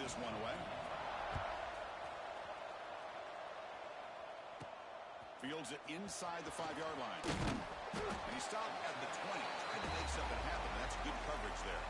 this one away. Fields it inside the 5-yard line. And he stopped at the 20. Tried to make something happen. That's good coverage there.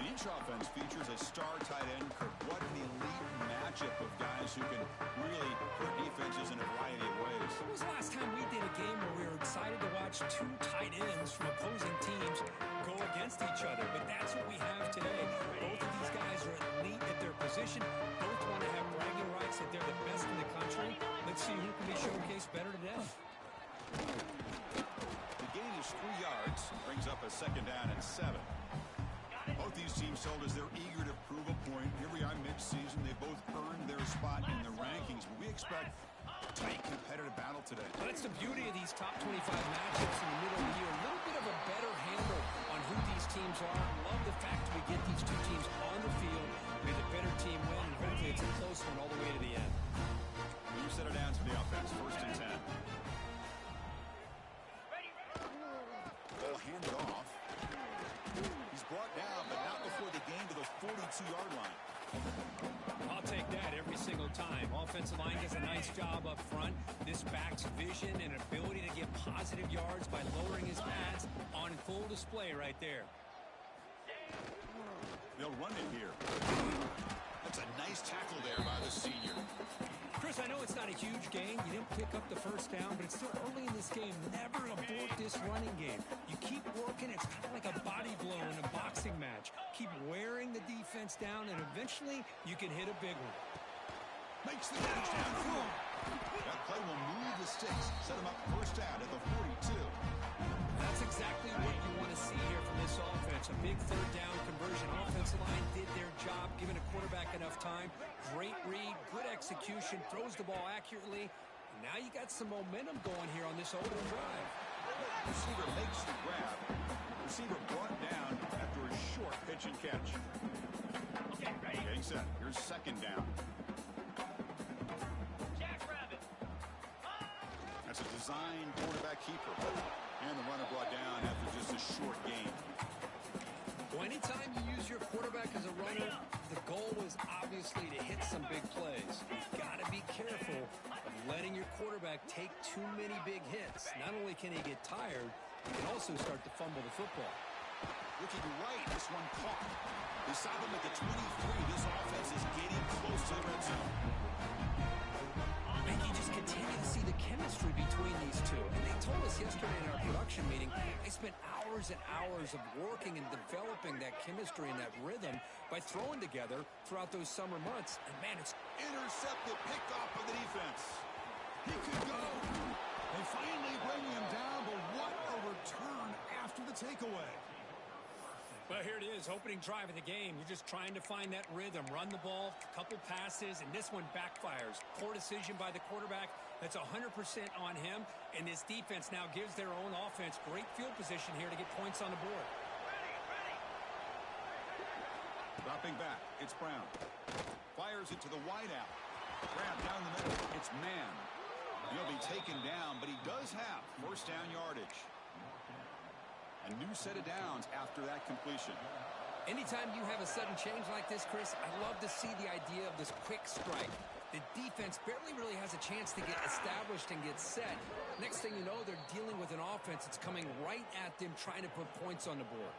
And each offense features a star tight end. Kirk, what an elite matchup of guys who can really hurt defenses in a variety of ways. When was the last time we did a game where we were excited to watch two tight ends from opposing teams go against each other? But that's what we have today. Both of these guys are elite at their position. Both want to have bragging rights that they're the best in the country. Let's see who can be showcased better today. The gain is 3 yards. Brings up a 2nd down and 7. Both these teams told us they're eager to prove a point. Here we are mid-season. They both earned their spot in the rankings. But we expect a tight, competitive battle today. Well, that's the beauty of these top 25 matchups in the middle of the year. A little bit of a better handle on who these teams are. Love the fact that we get these two teams on the field. May the better team win, and hopefully it's a close one all the way to the end. You set it down to the offense. 1st and 10. Ball handed off. He's brought down, but not before the gain to the 42-yard line. I'll take that every single time. Offensive line does a nice job up front. This back's vision and ability to get positive yards by lowering his pads on full display right there. They'll run it here. That's a nice tackle there by the senior. Chris, I know it's not a huge gain. You didn't pick up the 1st down, but it's still early in this game. Never abort this running game. You keep working. It's kind of like a body blow in a boxing match. Keep wearing the defense down, and eventually you can hit a big one. Makes the catch downfield. That play will move the sticks. Set him up 1st down at the 42. That's exactly what you want to see here from this offense. A big 3rd down conversion. Offensive line did their job, giving a quarterback enough time. Great read, good execution, throws the ball accurately. And now you got some momentum going here on this opening drive. Receiver makes the grab. Receiver brought down after a short pitch and catch. Okay, ready? Getting set. Here's 2nd down. Jackrabbit. That's a design quarterback keeper. And the runner brought down after just a short gain. Well, anytime you use your quarterback as a runner, the goal is obviously to hit some big plays. You've got to be careful of letting your quarterback take too many big hits. Not only can he get tired, he can also start to fumble the football. Looking right, this one caught. They stop him at the 23. This offense is getting close to the red zone. And you just continue to see the chemistry between these two. And they told us yesterday in our production meeting, they spent hours and hours of working and developing that chemistry and that rhythm by throwing together throughout those summer months. And, man, it's Intercepted, picked off by the defense. He could go. They finally bring him down, but what a return after the takeaway. Well, here it is, opening drive of the game. You're just trying to find that rhythm, run the ball, a couple passes, and this one backfires. Poor decision by the quarterback. That's 100% on him, and this defense now gives their own offense great field position here to get points on the board. Dropping back, it's Brown. Fires it to the wideout. Grab down the middle, it's man. He'll be taken down, but he does have 1st down yardage. A new set of downs after that completion. Anytime you have a sudden change like this, Chris, I love to see the idea of this quick strike. The defense barely really has a chance to get established and get set. Next thing you know, they're dealing with an offense that's coming right at them, trying to put points on the board.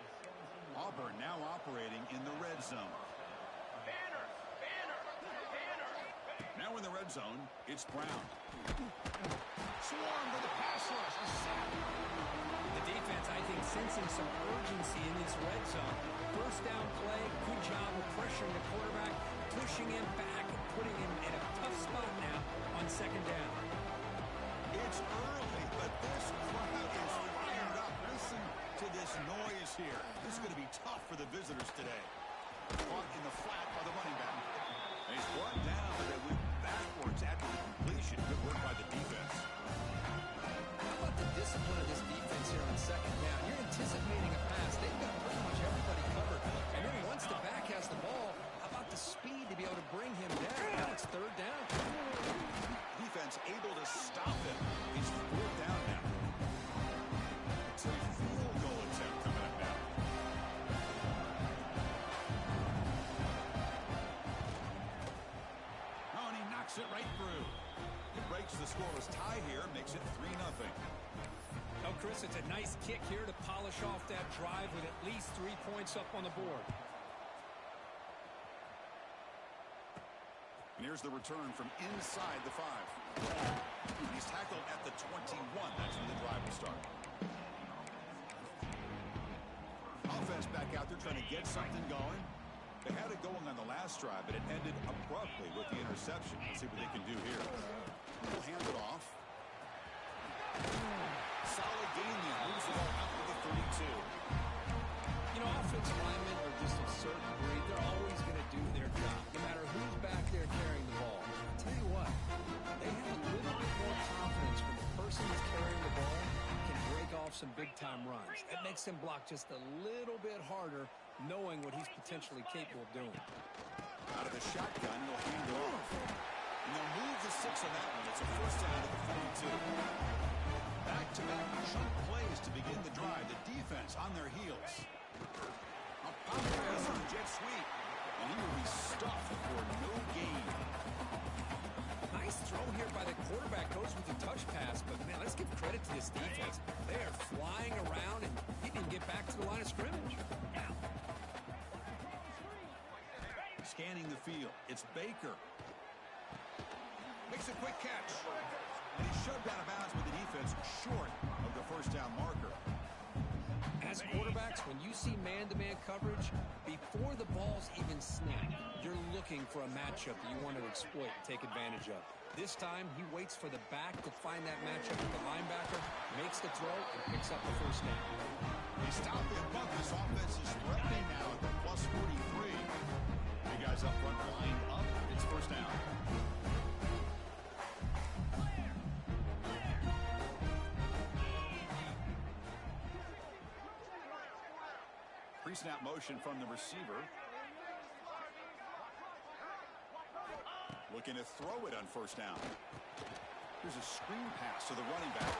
Auburn now operating in the red zone. Banner. Now in the red zone, it's Brown. Swarm to the pass rush. A sack. The defense, I think, sensing some urgency in this red zone. 1st down play, good job of pressuring the quarterback, pushing him back and putting him in a tough spot now on 2nd down. It's early, but this crowd is fired up. Listen to this noise here. This is going to be tough for the visitors today. Caught in the flat by the running back. And he's brought down, but they went backwards after the completion. Good work by the defense. How about the discipline of this defense here on 2nd down? You're anticipating a pass. They've got pretty much everybody covered. And then once the back has the ball, how about the speed to be able to bring him down? Now it's 3rd down. Defense able to stop him. He's 4th down now. It's a field goal attempt coming up now. scoreless tie here makes it 3-0. Oh, Chris, it's a nice kick here to polish off that drive with at least 3 points up on the board. And here's the return from inside the 5. He's tackled at the 21. That's when the drive will start. Offense back out there trying to get something going. They had it going on the last drive, but it ended abruptly with the interception. Let's see what they can do here. We'll hand it off. Solid gain there. Moves the ball out to the 32. You know, offensive linemen are just a certain breed. They're always going to do their job, no matter who's back there carrying the ball. I'll tell you what, they have a little bit more confidence when the person that's carrying the ball can break off some big-time runs. That makes them block just a little bit harder, knowing what he's potentially capable of doing. Out of the shotgun, he'll hand it off. And they'll move the 6 on that one. It's a first down at the 42. Back-to-back chunk plays to begin the drive. The defense on their heels. A pop pass on the jet sweep. And he will be stuffed for no gain. Nice throw here by the quarterback. Goes with the touch pass. But, man, let's give credit to this defense. They are flying around, and he didn't get back to the line of scrimmage. Scanning the field. It's Baker. Makes a quick catch. And he's shoved out of bounds with the defense short of the first down marker. As quarterbacks, when you see man-to-man coverage, before the ball's even snapped, you're looking for a matchup that you want to exploit and take advantage of. This time, he waits for the back to find that matchup with the linebacker, makes the throw, and picks up the first down. He stopped the buck. This offense is threatening now at the plus 43. You guys up front lined up. It's first down. Pre-snap motion from the receiver. Looking to throw it on first down. Here's a screen pass to the running back.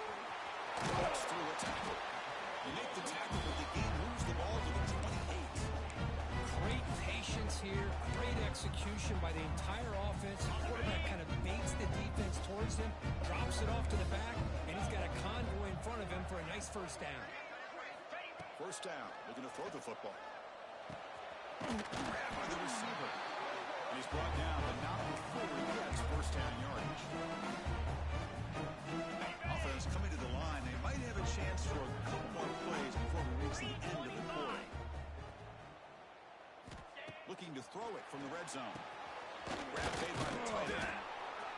Walks through a tackle. They make the tackle, but the game moves the ball to the 28. Great patience here. Great execution by the entire offense. The quarterback kind of baits the defense towards him, drops it off to the back, and he's got a convoy in front of him for a nice first down. First down, looking to throw the football. Grabbed by the receiver. And he's brought down, but not before he gets first down yardage. Offense coming to the line. They might have a chance for a couple more plays before we reach the end of the quarter. Looking to throw it from the red zone. Grab made by the tight end.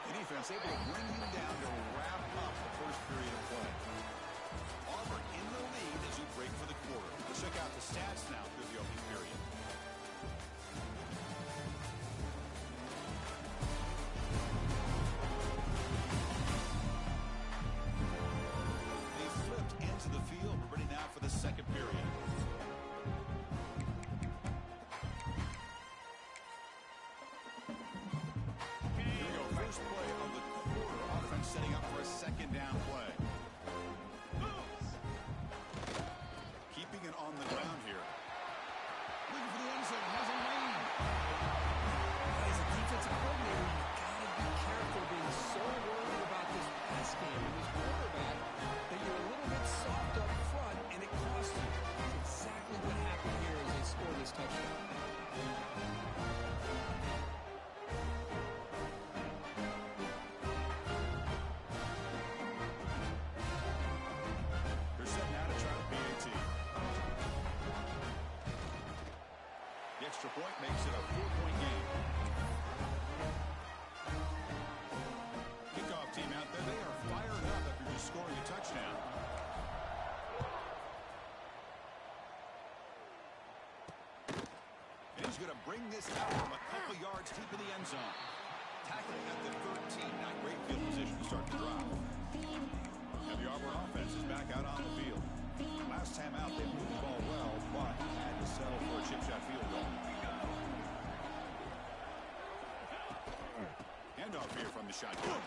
The defense able to bring him down to wrap up the first period of play. Auburn in the lead as we break for the quarter. Let's check out the stats now through the opening period. They flipped into the field. We're ready now for the second period. Here we go. First play of the quarter. Offense setting up for a second down play. Keeping it on the ground here. Looking for the end zone. Has a lane. As a defensive coordinator, you've got to be careful being so worried about this pass game and this quarterback that you're a little bit soft up front, and it costs you. That's exactly what happened here as they scored this touchdown. They're set now to try to PAT. The extra point makes it a 4-point game. Kickoff team out there, they are fired up after just scoring a touchdown. And he's going to bring this out from a couple yards deep in the end zone. Tackling at the 13. Not great field position to start the drive. Now the Auburn offense is back out on the field. Last time out, they moved the ball well, but had to settle for a chip shot field goal. Handoff here from the shotgun.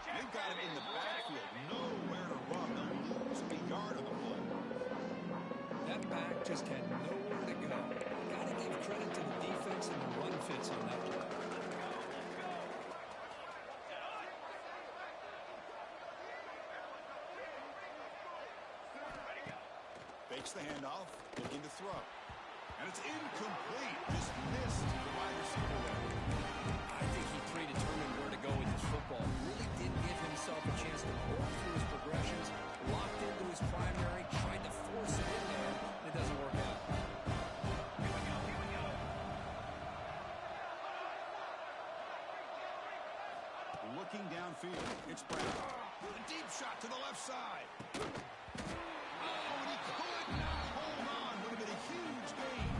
They've got him in the backfield. Nowhere to run. They'll lose a yard on the play. That back just had nowhere to go. Got to give credit to the defense and the run fits on that play. Fakes the handoff, looking to throw. And it's incomplete. Just missed the wide receiver there. I think he predetermined where to go with his football. Really didn't give himself a chance to work through his progressions, locked into his primary, tried to force it in there, and it doesn't work out. Looking downfield, it's Brown. A deep shot to the left side. Oh, and he could not hold on. Would have been a huge gain.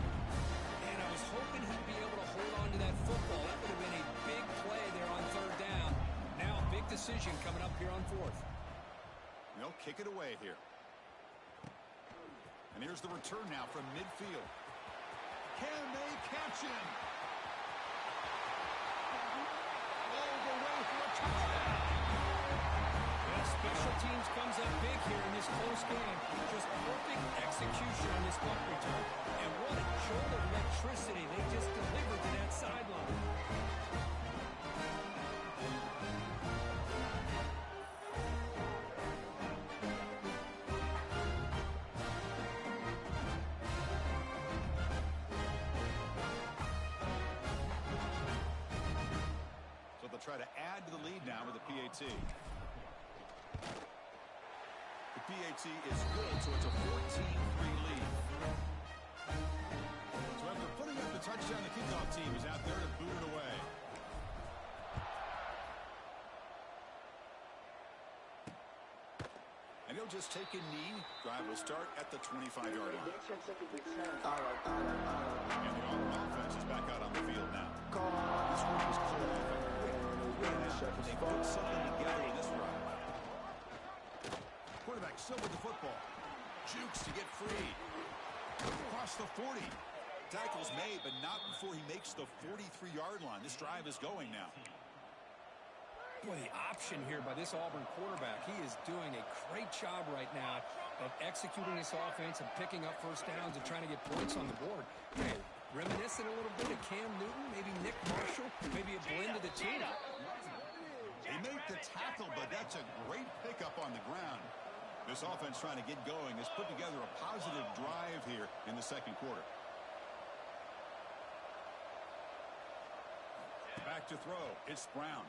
And I was hoping he'd be able to hold on to that football. That would have been a big play there on third down. Now, big decision coming up here on fourth. They'll kick it away here. And here's the return now from midfield. Can they catch him? All the way for a touchdown. Well, special teams comes up big here in this close game. Just perfect execution on this punt return. And what a jolt of electricity they just delivered to that sideline. So they'll try to add to the lead now with a PAT. The PAT is good, so it's a 14-3 lead. So after putting up the touchdown, the kickoff team is out there to boot it away. And he'll just take a knee. Drive will start at the 25-yard line. And the Auburn offense is back out on the field now. This group is clear off a quick and they put something together in this run. Quarterback still with the football. Jukes to get free. Across the 40. Tackle's made, but not before he makes the 43-yard line. This drive is going now. Boy, the option here by this Auburn quarterback, he is doing a great job right now of executing this offense and picking up first downs and trying to get points on the board. Hey, reminiscent a little bit of Cam Newton, maybe Nick Marshall, maybe a blend of the two. They make the tackle, but that's a great pickup on the ground. This offense trying to get going has put together a positive drive here in the second quarter. Back to throw. It's Brown.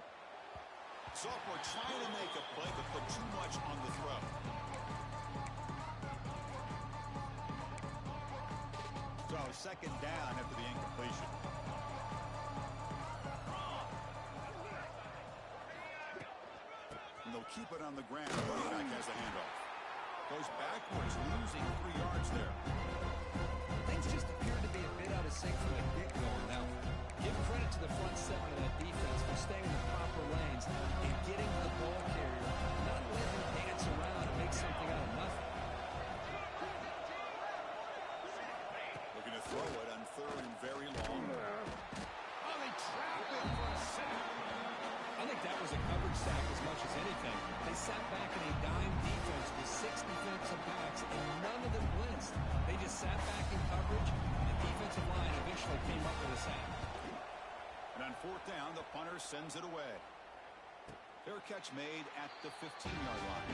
Sophomore trying to make a play, but put too much on the throw. So second down after the incompletion. And they'll keep it on the ground. Running back has the handoff. Goes backwards, losing 3 yards there. Things just appeared to be a bit out of sync from the get-go. Now, give credit to the front seven of that defense for staying in the proper lanes and getting the ball carrier, not letting him dance around and make something out of nothing. Looking to throw it on third and very long. Oh, they trap it for a sack. I think that was a coverage sack as much as anything. They sat back in a dime defense with 6 defensive backs, and none of them blitzed. They just sat back in coverage, and the defensive line eventually came up with a sack. And on fourth down, the punter sends it away. Fair catch made at the 15-yard line.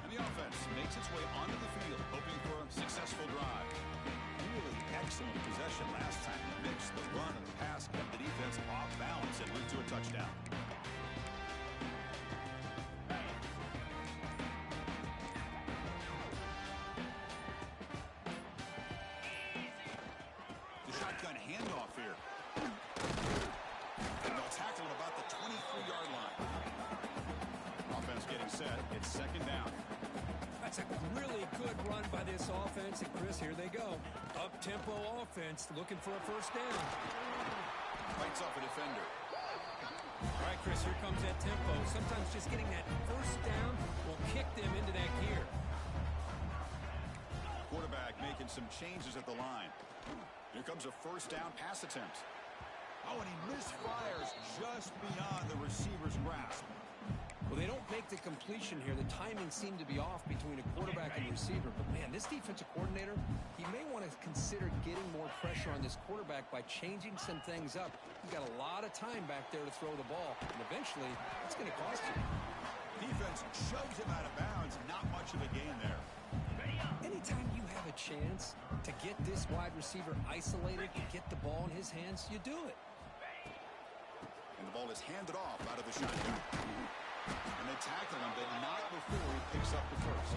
And the offense makes its way onto the field, hoping for a successful drive. Really excellent possession last time. The mix, the run, and the pass kept the defense off balance and went to a touchdown. The shotgun handoff here. And they'll tackle at about the 23-yard line. Offense getting set. It's second down. That's a really good run by this offense. And, Chris, here they go. Up-tempo offense looking for a first down. Fights off a defender. All right, Chris, here comes that tempo. Sometimes just getting that first down will kick them into that gear. Quarterback making some changes at the line. Here comes a first down pass attempt. Oh, and he misfires just beyond the receiver's grasp. Well, they don't make the completion here. The timing seemed to be off between a quarterback and receiver. But, man, this defensive coordinator, he may want to consider getting more pressure on this quarterback by changing some things up. He's got a lot of time back there to throw the ball. And eventually, it's going to cost you. Defense shoves him out of bounds. Not much get this wide receiver isolated and get the ball in his hands, you do it. And the ball is handed off out of the shotgun. And they tackle him, but not before he picks up the first.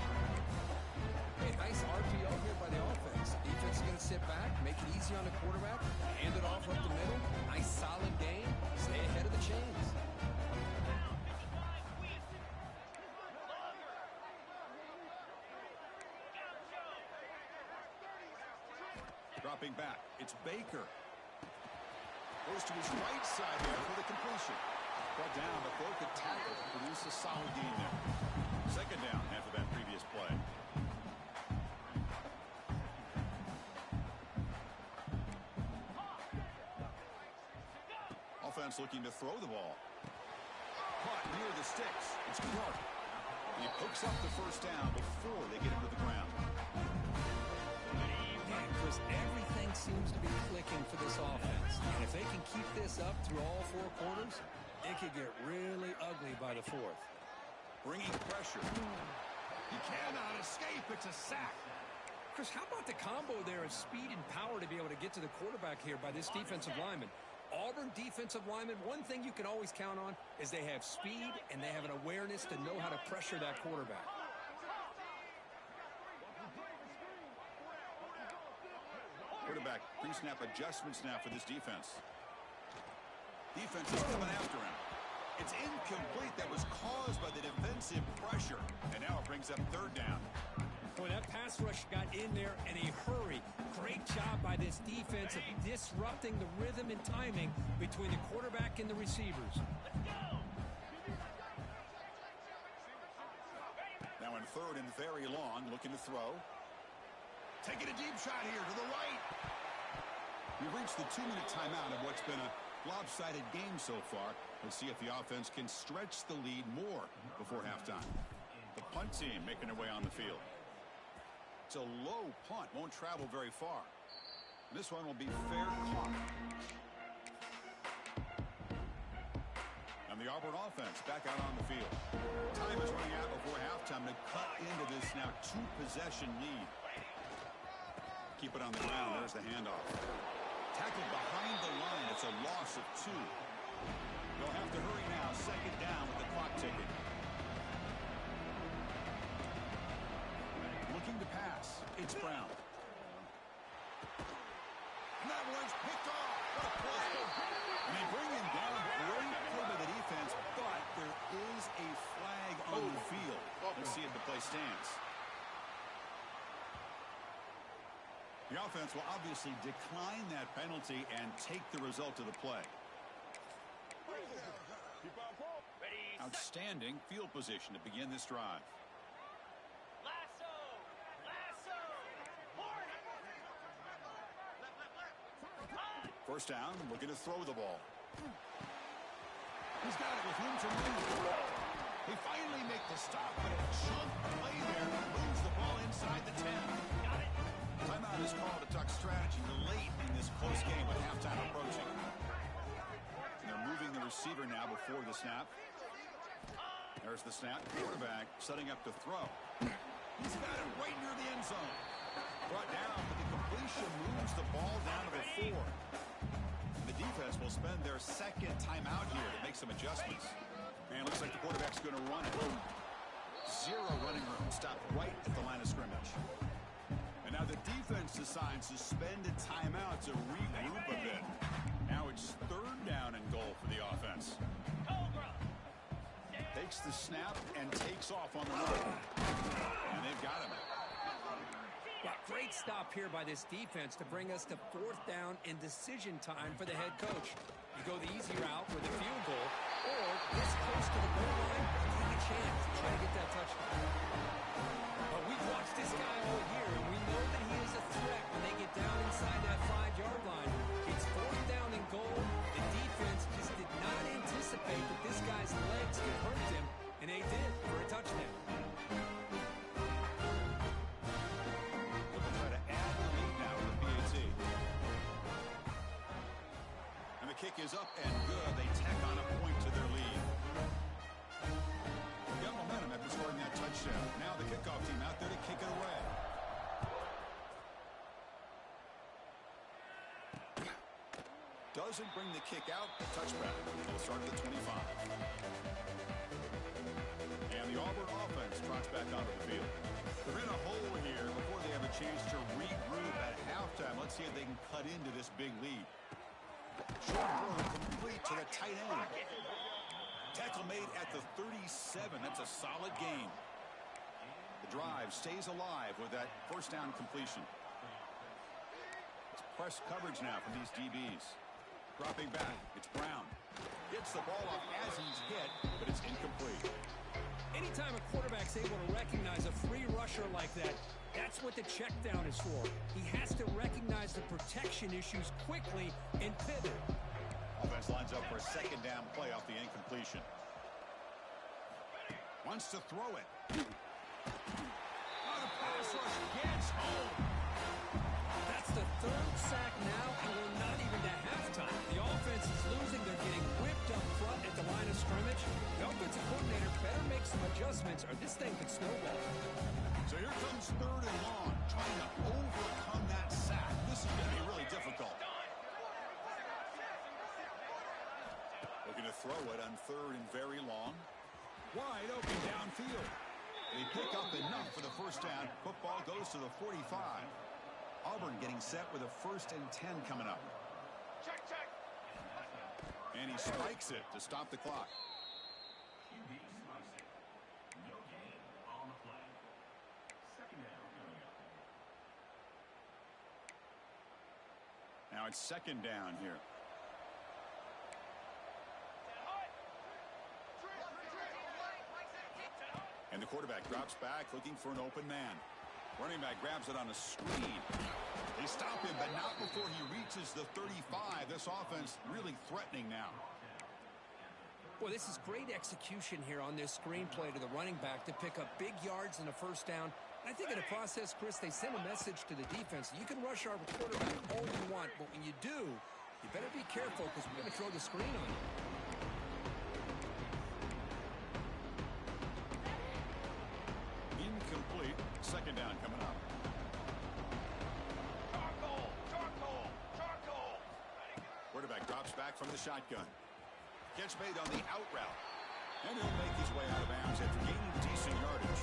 Hey, nice RPO here by the offense. Defense is going to sit back, make it easy on the quarterback, hand it off up the middle. Nice solid game. Stay ahead of the chains. Dropping back, it's Baker. Goes to his right side there for the completion. Brought down before he could tackle to produce a solid gain there. Second down after that previous play. Offense looking to throw the ball. Caught near the sticks. It's Clark. He picks up the first down before they get him to the ground. Chris, everything seems to be clicking for this offense. And if they can keep this up through all four quarters, it could get really ugly by the fourth. Bringing pressure. He cannot escape. It's a sack. Chris, how about the combo there of speed and power to be able to get to the quarterback here by this defensive lineman? Auburn defensive lineman, one thing you can always count on is they have speed and they have an awareness to know how to pressure that quarterback. Quarterback pre-snap adjustments now for this defense. Defense is coming after him. It's incomplete. That was caused by the defensive pressure. And now it brings up third down. Boy, that pass rush got in there in a hurry. Great job by this defense of disrupting the rhythm and timing between the quarterback and the receivers. Now in third and very long, looking to throw. Taking a deep shot here to the right. We reached the 2-minute timeout of what's been a lopsided game so far. Let's see if the offense can stretch the lead more before halftime. The punt team making their way on the field. It's a low punt, won't travel very far. This one will be fair caught. And the Auburn offense back out on the field. Time is running out before halftime to cut into this now 2-possession lead. Keep it on the ground. There's the handoff. Tackled behind the line. It's a loss of 2. They'll have to hurry now. Second down with the clock ticking. Looking to pass. It's Brown. And that one's picked off. What a play. And they bring him down. Great play by the defense, but there is a flag on the field. Let's see if the play stands. The offense will obviously decline that penalty and take the result of the play. Outstanding field position to begin this drive. First down, looking to throw the ball. He's got it with room to move. They finally make the stop, but a chunk play there moves the ball inside the 10. Got it. Timeout is called to talk strategy late in this close game with halftime approaching. And they're moving the receiver now before the snap. There's the snap. Quarterback setting up to throw. He's got it right near the end zone. Brought down, but the completion moves the ball down to the 4. The defense will spend their second timeout here to make some adjustments. Man, looks like the quarterback's going to run it. 0 running room. Stop right at the line of scrimmage. And now the defense decides to spend a timeout to regroup a bit. Now it's third down and goal for the offense. Takes the snap and takes off on the run. And they've got him. Well, great stop here by this defense to bring us to fourth down and decision time for the head coach. You go the easy route with a field goal, or this close to the goal line, take a chance to try to get that touchdown. But we've watched this guy all year, and we know that he is a threat when they get down inside that 5-yard line. It's fourth down and goal. The defense just did not anticipate that this guy's legs could hurt him, and they did for a touchdown. Kick is up and good. They tack on a point to their lead. They got momentum after scoring that touchdown. Now the kickoff team out there to kick it away. Doesn't bring the kick out. Touchback. It'll start at the 25. And the Auburn offense trots back onto the field. They're in a hole here before they have a chance to regroup at halftime. Let's see if they can cut into this big lead. Short throw complete to the tight end. Tackle made at the 37. That's a solid gain. The drive stays alive with that first down completion. It's press coverage now from these DBs. Dropping back, it's Brown. Gets the ball off as he's hit, but it's incomplete. Anytime a quarterback's able to recognize a free rusher like that, that's what the check down is for. He has to recognize the protection issues quickly and pivot. Offense lines up for a second down play off the incompletion. Wants to throw it. Oh, the pass rush gets home. That's the third sack now, and we're not even to halftime. The offense is losing. They're getting whipped up front at the line of scrimmage. The offensive coordinator better make some adjustments, or this thing could snowball. So here comes third and long, trying to overcome that sack. This is going to be really difficult. Looking to throw it on third and very long. Wide open downfield. They pick up enough for the first down. Football goes to the 45. Auburn getting set with a 1st and 10 coming up. Check, check. And he spikes it to stop the clock. Now it's second down here. And the quarterback drops back looking for an open man. Running back grabs it on a screen. They stop him, but not before he reaches the 35. This offense really threatening now. Boy, this is great execution here on this screenplay to the running back to pick up big yards and a first down. I think in the process, Chris, they send a message to the defense. You can rush our quarterback all you want, but when you do, you better be careful because we're going to throw the screen on you. Incomplete. Second down coming up. Charcoal, charcoal, charcoal. Quarterback drops back from the shotgun. Catch made on the out route. And he'll make his way out of bounds after gaining decent yardage.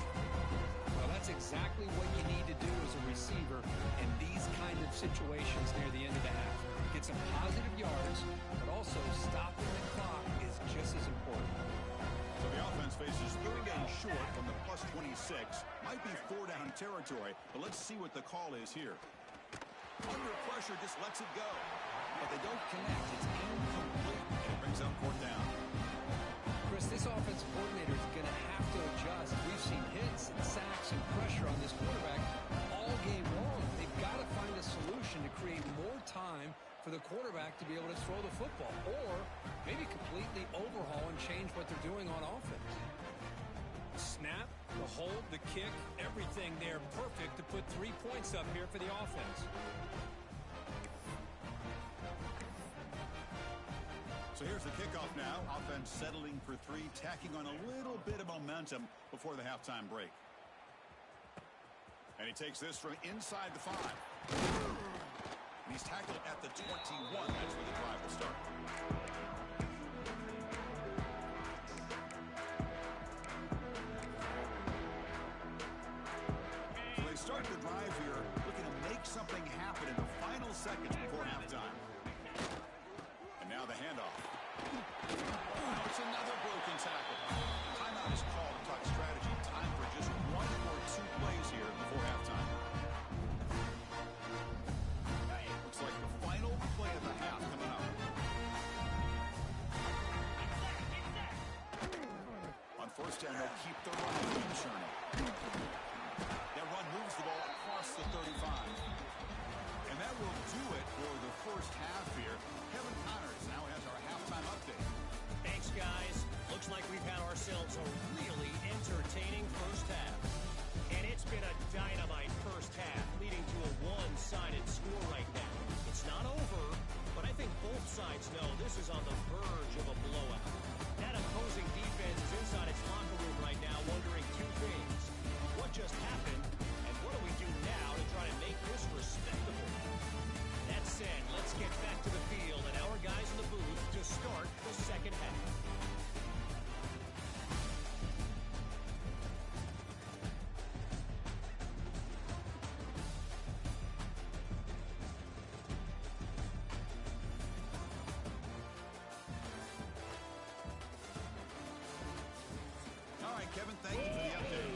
Well, that's exactly what you need to do as a receiver in these kind of situations near the end of the half. Get some positive yards, but also stopping the clock is just as important. So the offense faces third and short from the plus 26. Might be 4-down territory, but let's see what the call is here. Under pressure, just lets it go. But they don't connect. It's incomplete, and it brings up 4th down. Chris, this offensive coordinator is going to have to adjust. We've seen hits and sacks and pressure on this quarterback all game long. They've got to find a solution to create more time for the quarterback to be able to throw the football, or maybe completely overhaul and change what they're doing on offense. Snap, the hold, the kick, everything there perfect to put 3 points up here for the offense. So here's the kickoff now. Offense settling for 3, tacking on a little bit of momentum before the halftime break. And he takes this from inside the 5. And he's tackled at the 21. That's where the drive will start. So they start the drive here, looking to make something happen in the final seconds before halftime. And now the handoff. Now it's another broken tackle. Timeout is called to talk strategy. Time for just 1 or 2 plays here before halftime. Looks like the final play of the half coming up. On first down, they'll keep the run game churning. That run moves the ball across the 35. And that will do it for the first half here. Kevin Connors now has our halftime update. Thanks, guys. Looks like we've had ourselves a really entertaining first half. And it's been a dynamite first half, leading to a one-sided score right now. It's not over, but I think both sides know this is on the verge of a blowout. That opposing defense is inside its locker room right now wondering 2 things. What just happened, and what do we do now to try to make this respectable? That said, let's get Kevin, thank you for the update.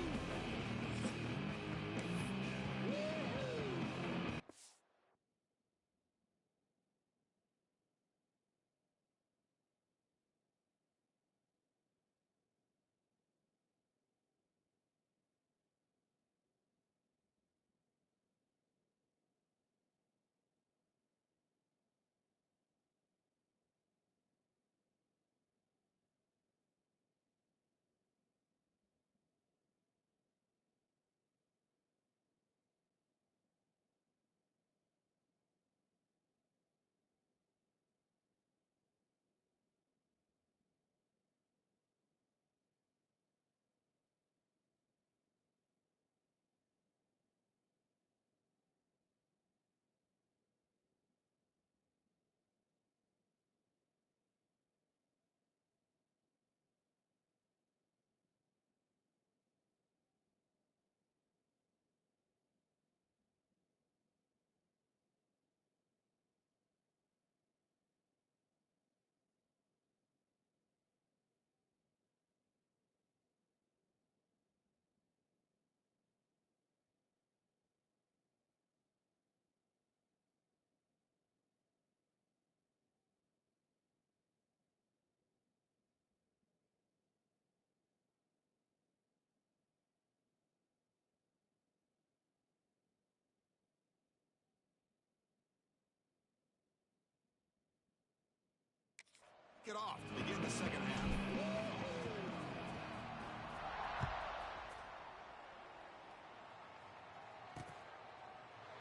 Get off to begin the second half.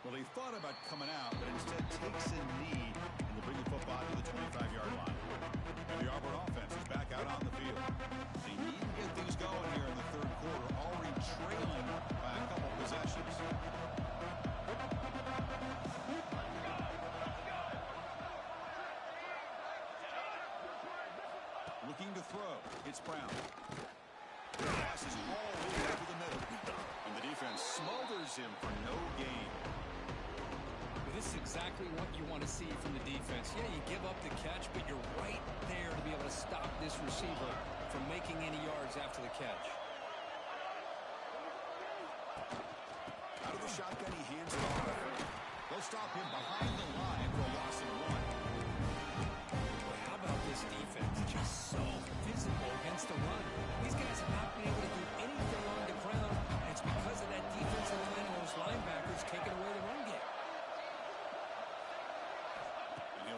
Well, he thought about coming out, but instead takes a knee and will bring the football to the 25-yard line. And the Auburn offense is back out on the field. They need to get things going here in the third quarter, already trailing by a couple possessions. Looking to throw. It's Brown. The pass is all the way to the middle. And the defense smothers him for no gain. This is exactly what you want to see from the defense. Yeah, you give up the catch, but you're right there to be able to stop this receiver from making any yards after the catch. Out of the shotgun, he hands it off. They'll stop him behind the line for a loss of 1. Boy, how about this defense? Just so physical against the run. These guys have not been able to do anything on the ground. It's because of that defensive line and those linebackers taking away the run game.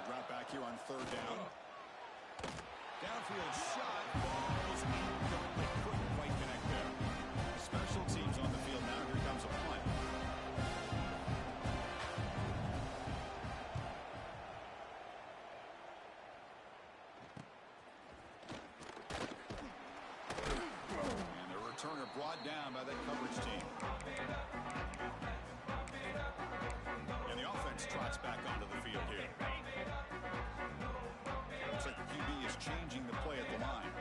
Drop back here on third down. Downfield shot. Falls incomplete. Couldn't quite connect there. Special teams on the field now. Here comes a punt. And the returner brought down by that coverage team. And the offense trots back onto the field here. Looks like the QB is changing the play at the line.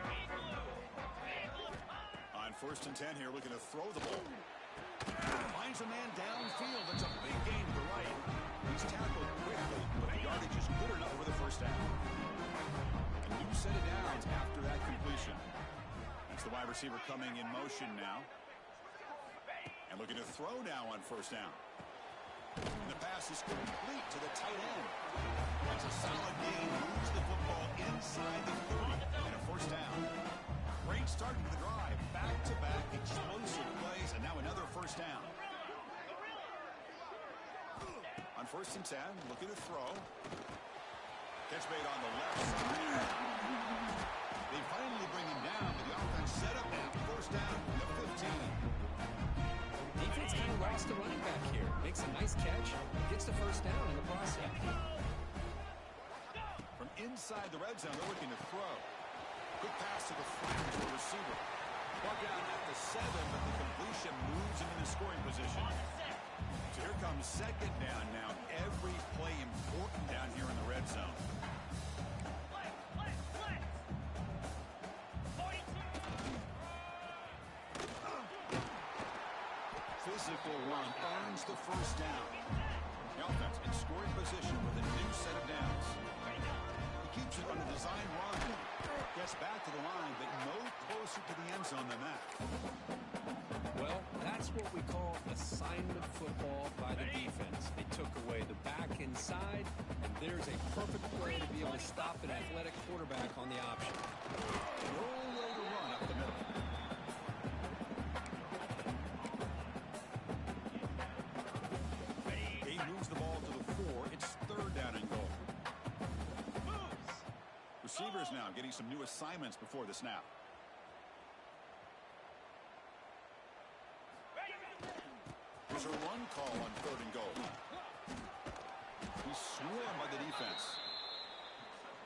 On 1st and 10 here, looking to throw the ball. Finds a man downfield. That's a big gain to the right. He's tackled quickly, but the yardage is good enough for the first down. A new set of downs after that completion. That's the wide receiver coming in motion now. And looking to throw now on 1st down. And the pass is complete to the tight end. That's a solid gain. Moves the football inside the 30 and a 1st down. Great start to the drive. Back-to-back explosive plays, and now another 1st down. On 1st and 10, looking to throw. Catch made on the left side. They finally bring him down, but the offense set up and 1st down from the 15. Defense kind of lost the running back here. Makes a nice catch, gets the 1st down in the process. From inside the red zone, they're looking to throw. Quick pass to the flat to the receiver. Brought down at the 7, but the completion moves him into scoring position. So here comes 2nd down now. Every play important down here in the red zone. Physical run earns the 1st down. The offense in scoring position with a new set of downs. He Keeps it on a design run. Gets back to the line, but no closer to the end zone than that. Well, that's what we call assignment football by the defense. They took away the back inside, and there's a perfect play to be able to stop an athletic quarterback on the option. No way to run up the middle. He moves the ball to the 4. It's third down and goal. Receivers now getting some new assignments before the snap. There's a run call on third and goal. He's swarmed by the defense.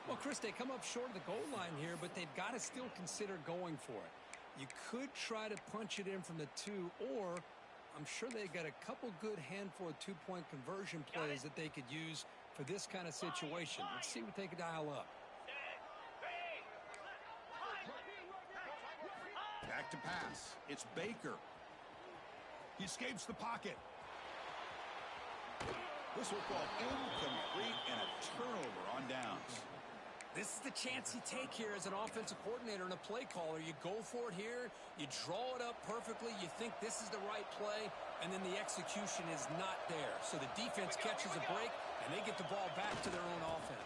Well, Chris, they come up short of the goal line here, but they've got to still consider going for it. You could try to punch it in from the 2, or I'm sure they got a couple good handful of two-point conversion plays that they could use for this kind of situation. Let's see what they can dial up. Back to pass. It's Baker. He escapes the pocket. This football incomplete and a turnover on downs. This is the chance you take here as an offensive coordinator and a play caller. You go for it here. You draw it up perfectly. You think this is the right play, and then the execution is not there. So the defense catches a break, and they get the ball back to their own offense.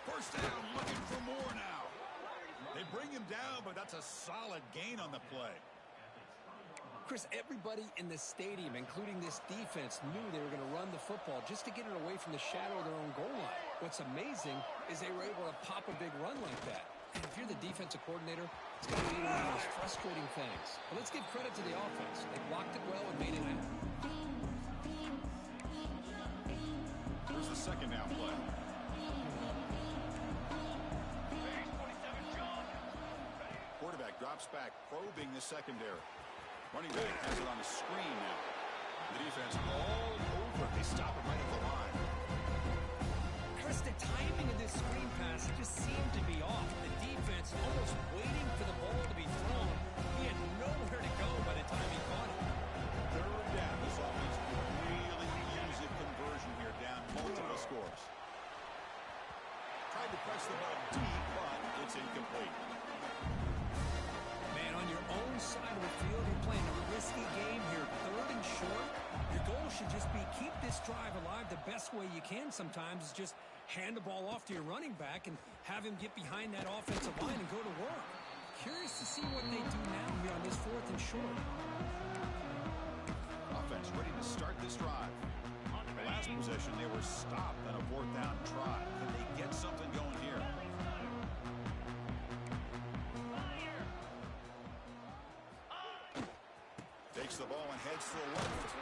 First down, looking for more now. They bring him down, but that's a solid gain on the play. Chris, everybody in the stadium, including this defense, knew they were going to run the football just to get it away from the shadow of their own goal line. What's amazing is they were able to pop a big run like that. And if you're the defensive coordinator, it's going to be one of the most frustrating things. But let's give credit to the offense. They blocked it well and made it happen. Here's the second down play. Quarterback drops back, probing the secondary. Running back has it on the screen now. The defense all over. They stop it right at the line. Chris, the timing of this screen pass just seemed to be off. The defense almost waiting for the ball to be thrown. He had nowhere to go by the time he caught it. Third down. This offense really easy conversion here, down multiple scores. Tried to press the ball deep, but it's incomplete. Man, on your own side of the field, you're playing a risky game here. Third and short. Your goal should just be keep this drive alive the best way you can sometimes is just hand the ball off to your running back and have him get behind that offensive line and go to work. Curious to see what they do now here on this fourth and short. Offense ready to start this drive. The last possession, they were stopped on a fourth down try. Can they get something going here? Takes the ball and heads to the left.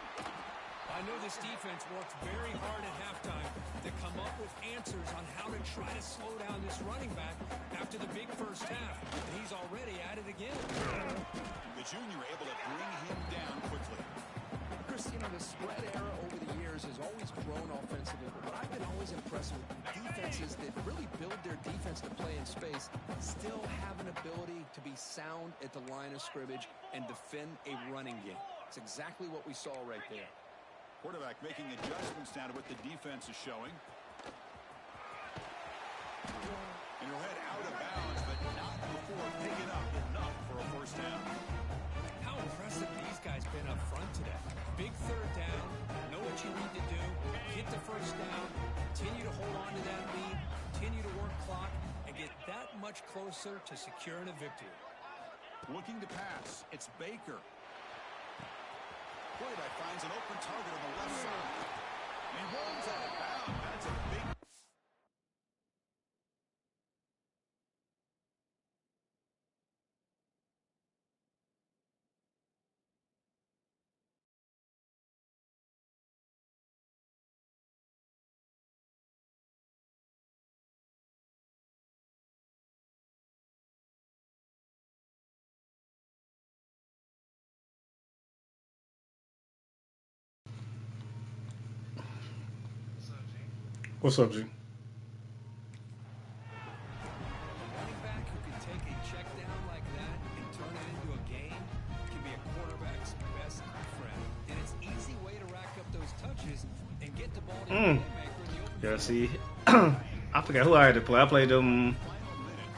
I know this defense worked very hard at halftime to come up with answers on how to try to slow down this running back after the big first half. And he's already at it again. The junior able to bring him down quickly. Chris, you know, the spread era over the years has always grown offensively, but I've been always impressed with defenses that really build their defense to play in space, still have an ability to be sound at the line of scrimmage and defend a running game. It's exactly what we saw right there. Quarterback making adjustments now to what the defense is showing. And he'll head out of bounds, but not before picking up enough for a first down. How impressive these guys been up front today. Big third down, know what you need to do, get the first down, continue to hold on to that lead, continue to work clock, and get that much closer to securing a victory. Looking to pass, it's Baker. Quarterback finds an open target on the left side. And he rolls out of bounds. That's a big... What's up, G? Running back who can take a check down like that and turn it into a game can be a quarterback's best friend. And it's an easy way to rack up those touches and get the ball to the playmaker in the open Yeah, field. see, I forgot who I had to play. I played them.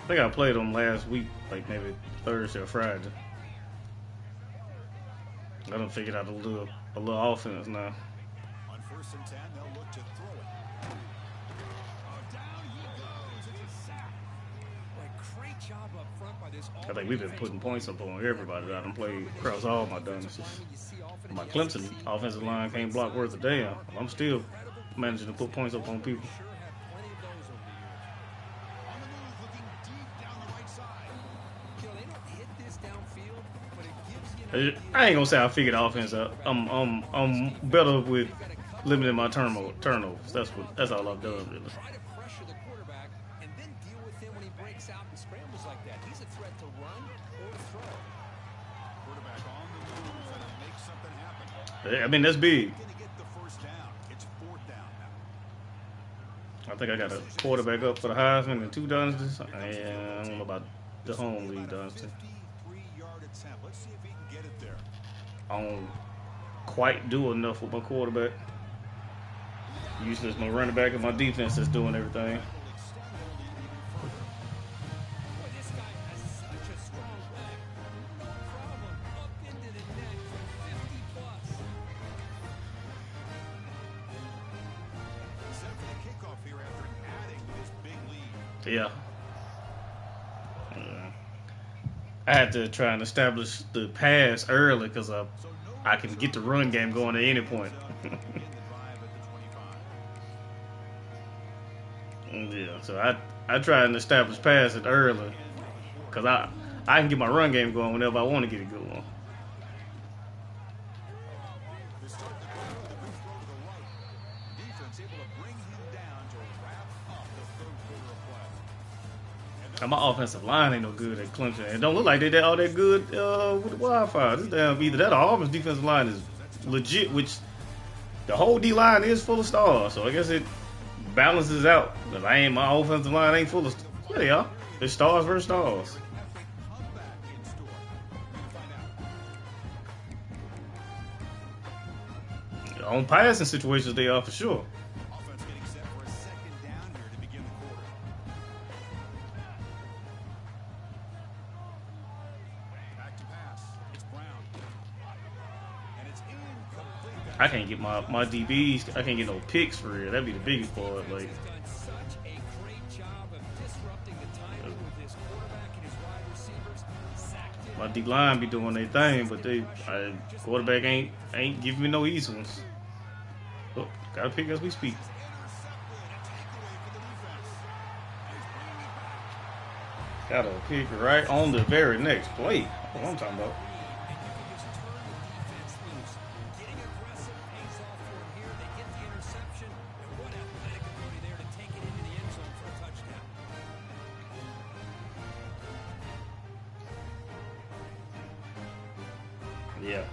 I think I played them last week, like maybe Thursday or Friday. I done figured out a little offense now. On 1st and 10, they'll look to throw it. Oh, down he goes. It's a sack. Great job up front by this. I think we've been putting points up on everybody that I done played across all my dynasties. My Clemson offensive line can't block worth a damn. I'm still managing to put points up on people. On the move, looking deep down the right side. They don't hit this downfield, but it gives you I ain't gonna say I figured the offense out. I'm better with limiting my turnovers. That's all I've done really. try to pressure the quarterback and then deal with him when he breaks out and scrambles like that. He's a threat to run or to throw. Quarterback on the move and make something happen. I mean that's big. Gonna get the first down. It's 4th down now. I think I got a quarterback up for the Heisman in 2 dynasties, and I don't know about the home league dynasty. 53-yard attempt. Let's see if he can get it there. I don't quite do enough with my quarterback. Usually it's my running back and my defense that's doing everything. Boy, this guy has such a strong leg. No problem. Up into the net from 50 plus. Set for the kickoff here after adding to his big lead. Yeah. I had to try and establish the pass early because I can get the run game going at any point. Yeah, so I try and establish pass it early because I can get my run game going whenever I want to get it going. They start the quarter with a good throw to the right. Defense able to bring him down to wrap up the 3rd quarter of play. And my offensive line ain't no good at Clemson. It don't look like they all that good with the Wildfire. This damn either that or Auburn's defensive line is legit, which the whole D line is full of stars. So I guess it balances out. But my offensive line ain't full of stars. Yeah, they are. It's stars versus stars. On passing situations, they are for sure. Offense getting set for a 2nd down here to begin the quarter. Back to pass. It's Brown. And it's incomplete. I can't get my DBs. I can't get no picks for real. That'd be the biggest part. Like, He's done such a great job of disrupting the timing with his quarterback and his wide receivers. Sacked him. my D line be doing their thing, but quarterback ain't giving me no easy ones. Oh, got a pick as we speak. Got a pick right on the very next play. That's what I'm talking about. And you can just turn the defense loose. Getting aggressive pays off for him here. They get the interception. And what athletic ability there to take it into the end zone for a touchdown. Yeah.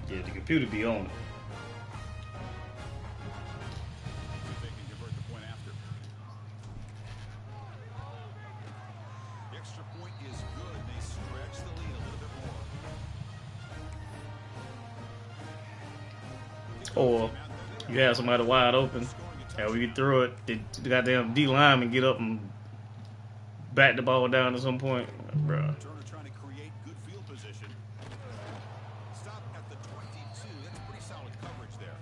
Yeah, the computer be on it. They can convert the point after. The extra point is good. They stretch the lead a little bit more. Or you have somebody wide open, and when you throw it, the goddamn D lineman get up and back the ball down at some point. Bruh. Turner trying to create good field position. Stop at the 22. That's pretty solid coverage there.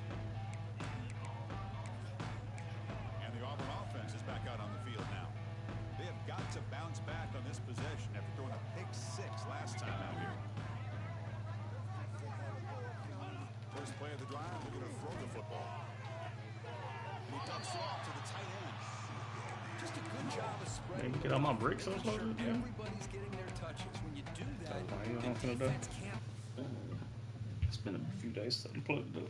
And the Auburn offense is back out on the field now. They have got to bounce back on this possession after throwing a pick 6 last time out here. First play of the drive, they're going to throw the football. And he dumps it off to the tight end. Just a good job of spreading. Maybe get out my bricks or something. Yeah. Everybody's getting their touches. When you do that, You know what I'm the finna do? defense can't. It's been a few days since I plugged it up.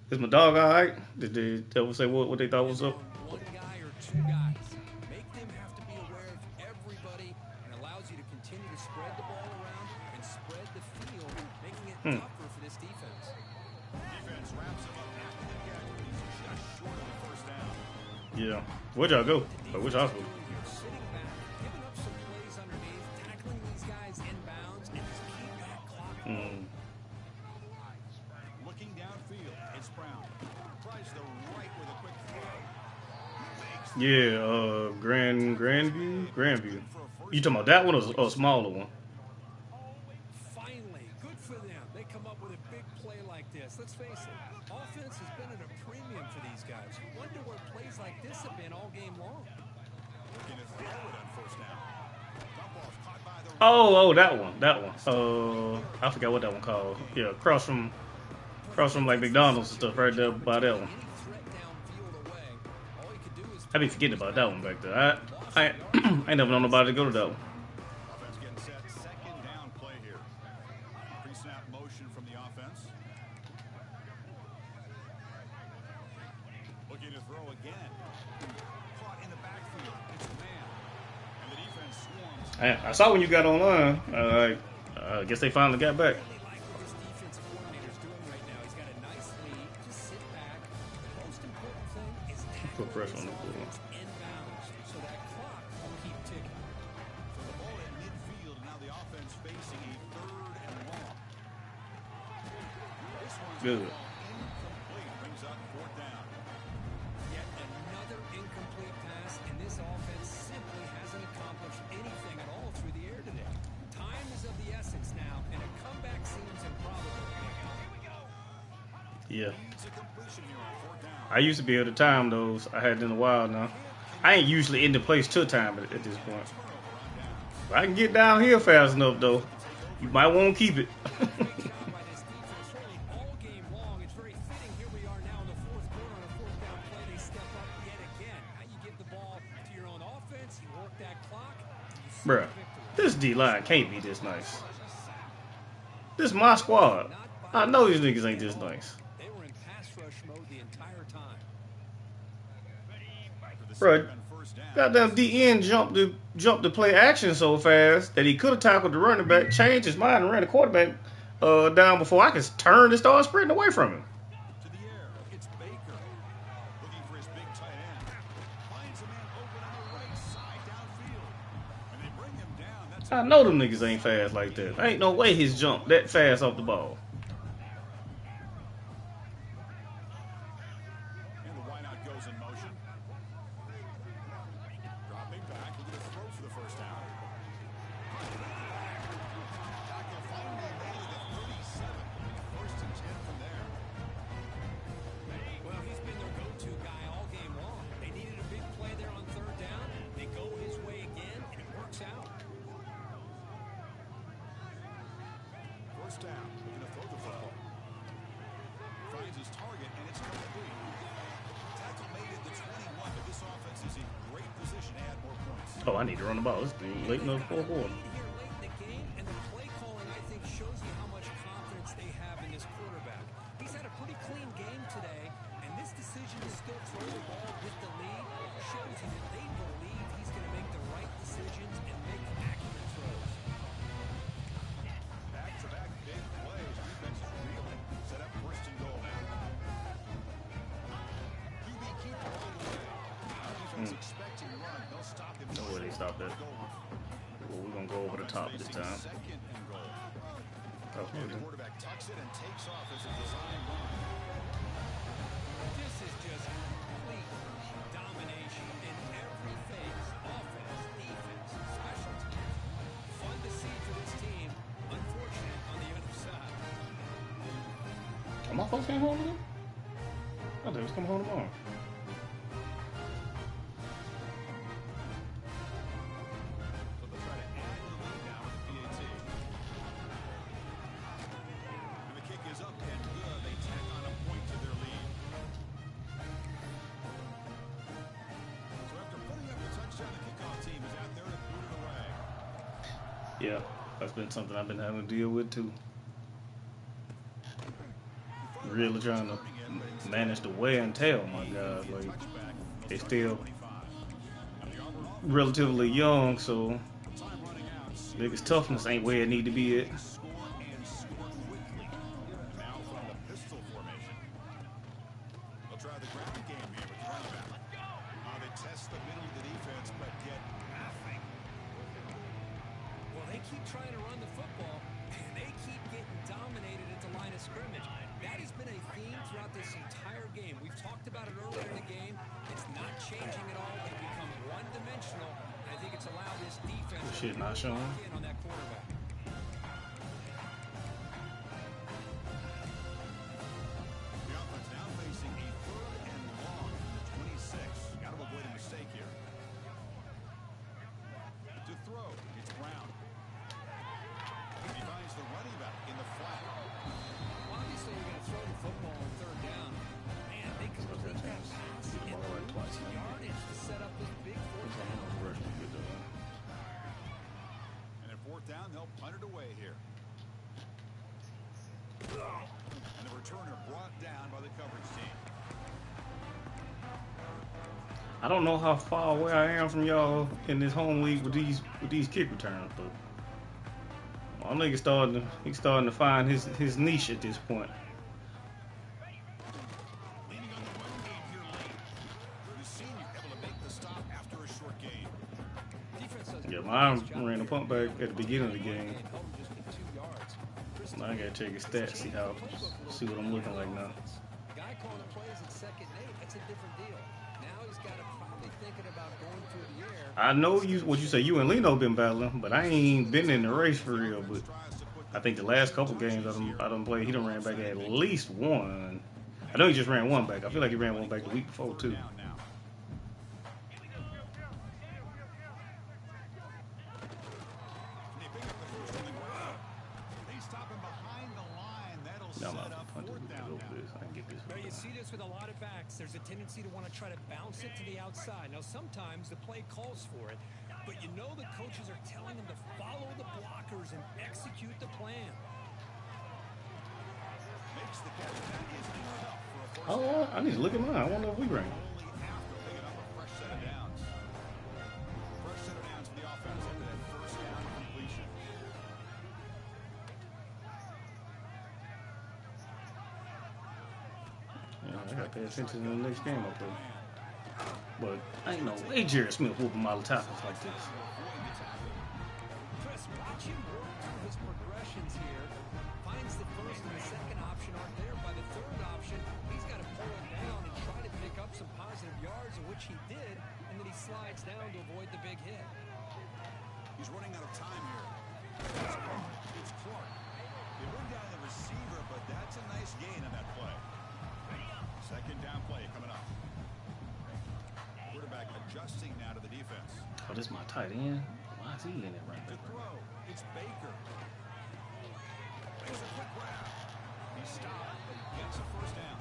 Is my dog all right? Did they ever say what they thought was up? One guy or 2 guys. Make them have to be aware of everybody and allows you to continue to spread the ball around and spread the field, making it tougher for this defense. Defense wraps him up after the catch, but he's just short of the first down. Yeah. Where'd y'all go? Or which hospital? Sitting back, giving up some plays underneath, tackling these guys inbounds, and just keep that clock going. Yeah, Grandview. You talking about that one or a smaller one? Finally, good for them. They come up with a big play like this. Let's face it, offense has been at a premium for these guys. You wonder where plays like this have been all game long. Looking to throw it on first down. Dump off caught by the Oh, that one. I forgot what that one called. Yeah, across from like McDonald's and stuff right there by that one. Any threat downfield away, all he could do is I be forgetting about that one back there. I ain't never known nobody to go to that one. offense getting set. Second down play here. Pre-snap motion from the offense. Looking to throw again. Caught in the backfield. It's a man. And the defense swarms. I saw when you got online. I guess they finally got back. really like what this defensive coordinator's doing right now. He's got a nice lead. Just sit back. The most important thing is Put tackle pressure on the this ball. offense inbounds so that clock will keep ticking. So the ball at midfield. Now the offense facing a third and long. This one's Good. incomplete. Brings up fourth down. Yet another incomplete pass, and this offense simply hasn't accomplished anything at all through the air today. Time is of the essence now, and a comeback seems improbable. Yeah. Needs a completion here on fourth down. I used to be able to time those. I had it in a while now. I ain't usually in the place to time it at this point. If I can get down here fast enough, though, you might want to keep it. Great job by this defense really all game long. It's very fitting. Here we are now in the fourth quarter on a fourth down play. They step up yet again. Now you give the ball to your own offense. You work that clock. You see Bruh, victory. this D-line can't be this nice. This my squad. I know these niggas ain't this nice. They were in pass rush mode the entire time. Bruh, goddamn DN jumped to play action so fast that he could have tackled the running back, changed his mind, and ran the quarterback down before I could turn and start sprinting away from him. To the air. It's Baker. Looking for his big tight end. Finds a man open on the right side downfield. And they bring him down. That's I know them niggas ain't fast like that. Ain't no way his jump that fast off the ball. And the wideout goes in motion. Dropping back. Looking to throw for the first down. Tackle finally made it at 37. First and 10 from there. Well, he's been their go-to guy all game long. They needed a big play there on third down. They go his way again, and it works out. First down. Looking to throw the football. Finds his target, and it's complete. Tackle made it the 21, but this offense is in great position to add more points. Oh, I need to run the ball. It's late in the fourth quarter. Lead here late in the game, and the play calling, I think, shows you how much confidence they have in this quarterback. He's had a pretty clean game today, and this decision to still throw the ball with the lead shows you that they believe he's going to make the right decisions and make accurate throws. Back-to-back big plays. Defense is reeling. Set up first and goal now. QB keeper all the way. Defense expecting run. They'll stop him. No way they stop that. Well, we're gonna go over the top this time. Second and goal. Oh, And the quarterback tucks it and takes off as a design run. This is just complete domination in every phase. Offense, defense, special teams. Fun to see for this team. Unfortunate on the other side. Are my folks came home today? I thought they was coming home tomorrow. So they'll try to add to the lead now with the PAT. And the kick is up and good. They tack on a point to their lead. So after putting up the touchdown, the kickoff team is out there to boot it away. Yeah, that's been something I've been having to deal with too. Really trying to manage the wear and tear on my guys. Like, they still relatively young, so biggest toughness ain't where it need to be at. Score and score quickly. Now from the pistol formation. They'll try the ground game here with the running back. They test the middle of the defense, but get nothing. Well, they keep trying to run the football, and they keep getting dominated at the line of scrimmage. That has been a theme throughout this entire game. We've talked about it earlier in the game. It's not changing at all. They've become one-dimensional. I think it's allowed this defense Shit not showing. to lock in on that quarterback. The offense now facing a 3rd and long from the 26. Got to avoid a mistake here. To throw, it's Brown. He finds the running back in the flat. Well, obviously, you're going to throw the football on 3rd down. Man, they complete that pass and lose yardage to set up this big 4th down. And at 4th down, they'll punt it away here. And the returner brought down by the coverage team. I don't know how far away I am from y'all in this home league with these kick returns, but I think he's starting to find his niche at this point. Leaning on the run game here late. The senior able to make the stop after a short gain. Yeah, mine ran the punt back at the beginning of the game. Now I gotta check his stats, see what I'm looking like now. The guy calling the plays at 2nd and 8, that's a different deal. Now he's got to probably thinking about going through the air. I know what you say. You and Leno been battling, but I ain't been in the race for real. But I think the last couple games I done played, he done ran back at least one. I know he just ran one back. I feel like he ran one back the week before too. With a lot of backs, there's a tendency to want to try to bounce it to the outside. Now, sometimes the play calls for it, but you know the coaches are telling them to follow the blockers and execute the plan. Makes the catch. That is enough for a first Oh, I need to look at mine. I wonder if we ran. only after picking up a fresh set of downs. Fresh set of downs for the offense after that 1st down completion. I gotta pay attention to the next game I play. But I ain't no way Jared Smith whooping my tackles like this. Chris, watch him work through his progressions here. Finds the 1st and the 2nd option aren't there. By the 3rd option, he's got to pull it down and try to pick up some positive yards, of which he did, and then he slides down to avoid the big hit. He's running out of time here. It's Clark. They run down the receiver, but that's a nice gain on that play. 2nd down play coming up. Quarterback adjusting now to the defense. Oh, this is my tight end. Why is he in it right To there? throw, it's Baker. Makes a quick grab. He stopped, but he gets a 1st down.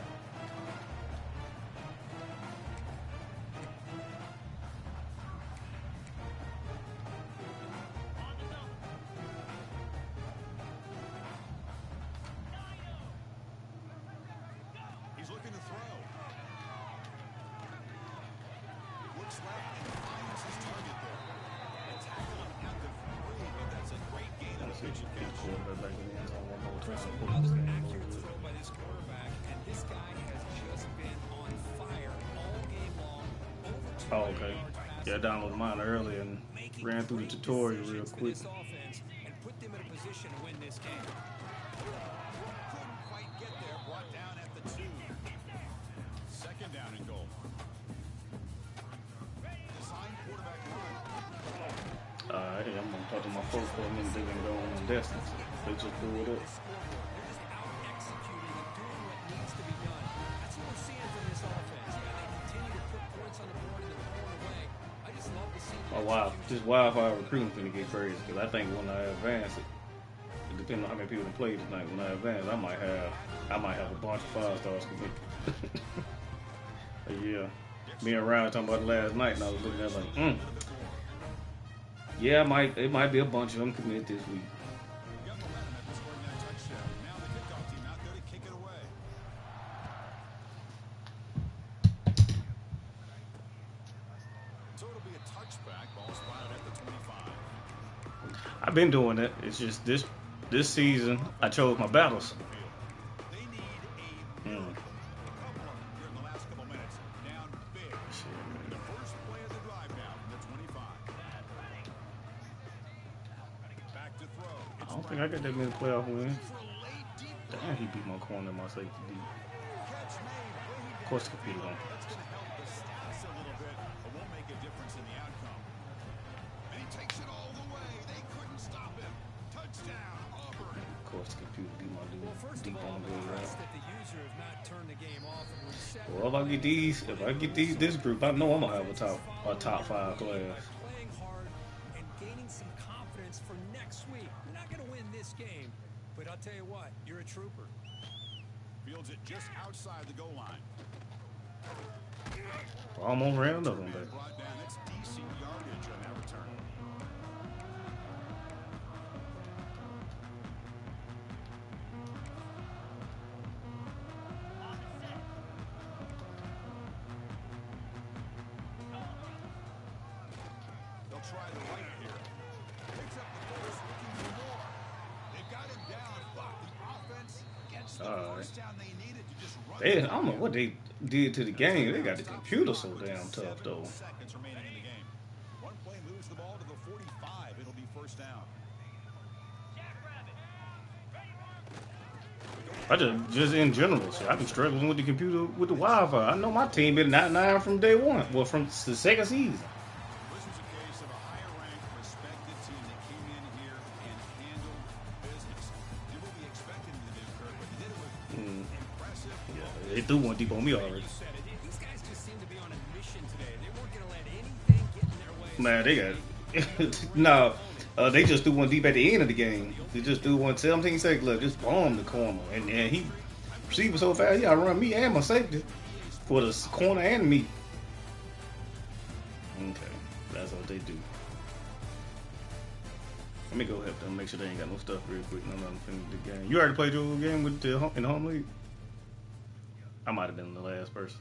He's looking to throw. Looks left and finds his target there. And tackle him at the 3, but that's a great gain on a pitch and catch. Another accurate throw by this quarterback, and this guy has just been on fire all game long. Over 200 Oh, okay. yards passing. Yeah, I downloaded mine earlier and ran through the tutorial real quick. This offense and put them in a position to win this game. Couldn't quite get there. Brought down at the 2. 2nd down and goal. Design quarterback run. Hey, I'm gonna talk to my folks for a minute. They can go on distance. They just pull it up. They're just out executing and doing what needs to be done. That's what we're seeing from this offense. Yeah, they continue to put points on the board and they're pulling away. I just love to see them. Oh wow, this Wildfire recruiting finna get crazy because I think when I advance it depending on how many people can play tonight, when I advance, I might have a bunch of 5-stars commit. Yeah, me and Ryan talking about it last night, and I was looking at it like, yeah, it might be a bunch of them commit this week. Got momentum after scoring that touchdown. Now the kickoff team out there to kick it away. So it'll be a touchback. Ball spotted at the 25. I've been doing it. It's just this season I chose my battles. They need a couple of them here in the last couple minutes. Down big. The first play of the drive now from the 25. Back to throw. I don't think I got that many playoff wins. For a late deep Damn. And he beat my corner, my safety deep. Of course, the computer don't. That's going to help the stats a little bit, but won't make a difference in the outcome. And he takes it all the way. They couldn't stop him. Touchdown, Auburn. Of course, the computer beat my dude Well, first deep of all, on the I'm good impressed route. that the user has not turned the game off and reset. Well, if I get this group, I know I'm gonna have a top 5 class. Playing hard and gaining some confidence for next week. You're not going to win this game, but I'll tell you what, you're a trooper. Fields it just outside the goal line. Almost ran another one back. Brought down. That's decent yardage on that return. They'll try the right here. Picks up the force, looking for more. They've got him down, but the offense gets the first down they needed to just run. I don't know what they did to the game. They got the computer so damn tough, though. 7 seconds remaining in the game. One play moves the ball to the 45. It'll be first down. I just in general, so I be struggling with the computer with the Wi-Fi. I know my team been 9-9 from day one. Well, from the second season. This was a case of a higher-ranked, respected team that came in here and handled business. Did what we expected them to do, Kirk, but they did it with impressive. Yeah, they threw one deep on me already. You said it. These guys just seem to be on a mission today. They weren't going to let anything get in their way. Man, they got they just threw one deep at the end of the game. They just threw one 17 seconds left, just bombed the corner, and he received so fast, he outrun me and my safety for the corner and me. Okay, that's what they do. Let me go help them, make sure they ain't got no stuff real quick. No, I'm finish the game. You already played your game in the home league? I might have been the last person.